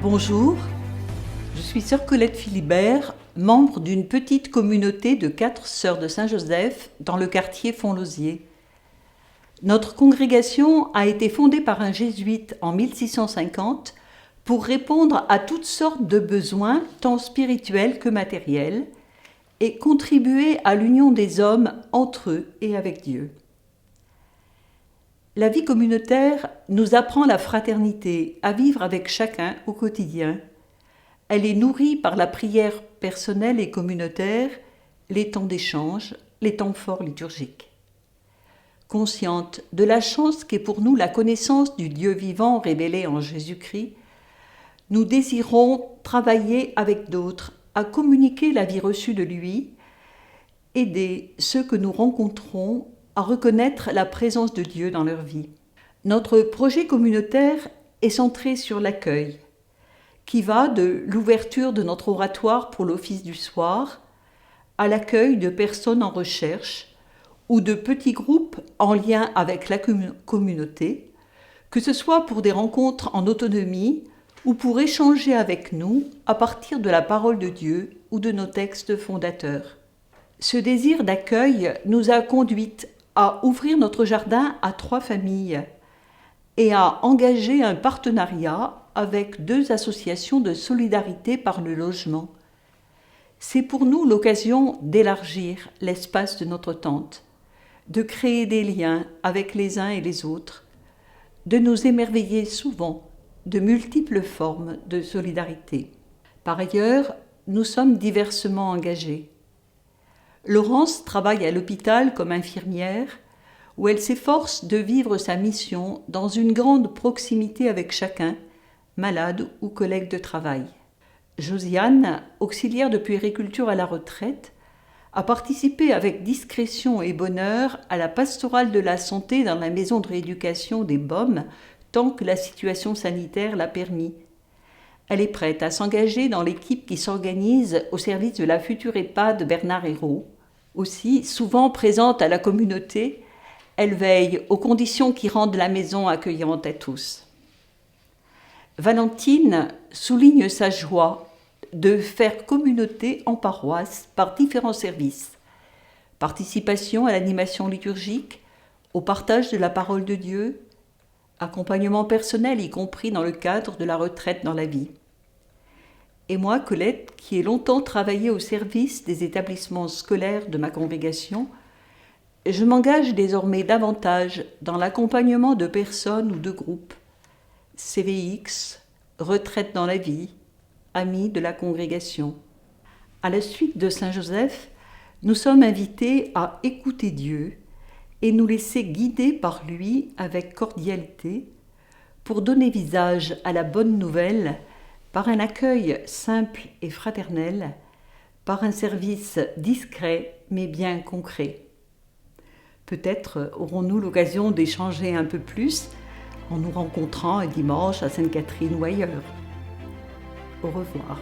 Bonjour, je suis sœur Colette Philibert, membre d'une petite communauté de 4 sœurs de Saint-Joseph dans le quartier Fontlosier. Notre congrégation a été fondée par un jésuite en 1650 pour répondre à toutes sortes de besoins, tant spirituels que matériels, et contribuer à l'union des hommes entre eux et avec Dieu. La vie communautaire nous apprend la fraternité, à vivre avec chacun au quotidien. Elle est nourrie par la prière personnelle et communautaire, les temps d'échange, les temps forts liturgiques. Consciente de la chance qu'est pour nous la connaissance du Dieu vivant révélé en Jésus-Christ, nous désirons travailler avec d'autres à communiquer la vie reçue de lui, aider ceux que nous rencontrons à reconnaître la présence de Dieu dans leur vie. Notre projet communautaire est centré sur l'accueil, qui va de l'ouverture de notre oratoire pour l'office du soir à l'accueil de personnes en recherche ou de petits groupes en lien avec la communauté, que ce soit pour des rencontres en autonomie ou pour échanger avec nous à partir de la parole de Dieu ou de nos textes fondateurs. Ce désir d'accueil nous a conduites à ouvrir notre jardin à 3 familles et à engager un partenariat avec 2 associations de solidarité par le logement. C'est pour nous l'occasion d'élargir l'espace de notre tente, de créer des liens avec les uns et les autres, de nous émerveiller souvent de multiples formes de solidarité. Par ailleurs, nous sommes diversement engagés. Laurence travaille à l'hôpital comme infirmière, où elle s'efforce de vivre sa mission dans une grande proximité avec chacun, malade ou collègue de travail. Josiane, auxiliaire de puériculture à la retraite, a participé avec discrétion et bonheur à la pastorale de la santé dans la maison de rééducation des Baumes, tant que la situation sanitaire l'a permis. Elle est prête à s'engager dans l'équipe qui s'organise au service de la future EHPAD Bernard Hérault. Aussi, souvent présente à la communauté, elle veille aux conditions qui rendent la maison accueillante à tous. Valentine souligne sa joie de faire communauté en paroisse par différents services. Participation à l'animation liturgique, au partage de la parole de Dieu, accompagnement personnel y compris dans le cadre de la retraite dans la vie. Et moi, Colette, qui ai longtemps travaillé au service des établissements scolaires de ma congrégation, je m'engage désormais davantage dans l'accompagnement de personnes ou de groupes, CVX, retraite dans la vie, amis de la congrégation. À la suite de Saint-Joseph, nous sommes invités à écouter Dieu et nous laisser guider par lui avec cordialité pour donner visage à la bonne nouvelle par un accueil simple et fraternel, par un service discret mais bien concret. Peut-être aurons-nous l'occasion d'échanger un peu plus en nous rencontrant un dimanche à Sainte-Catherine ou ailleurs. Au revoir.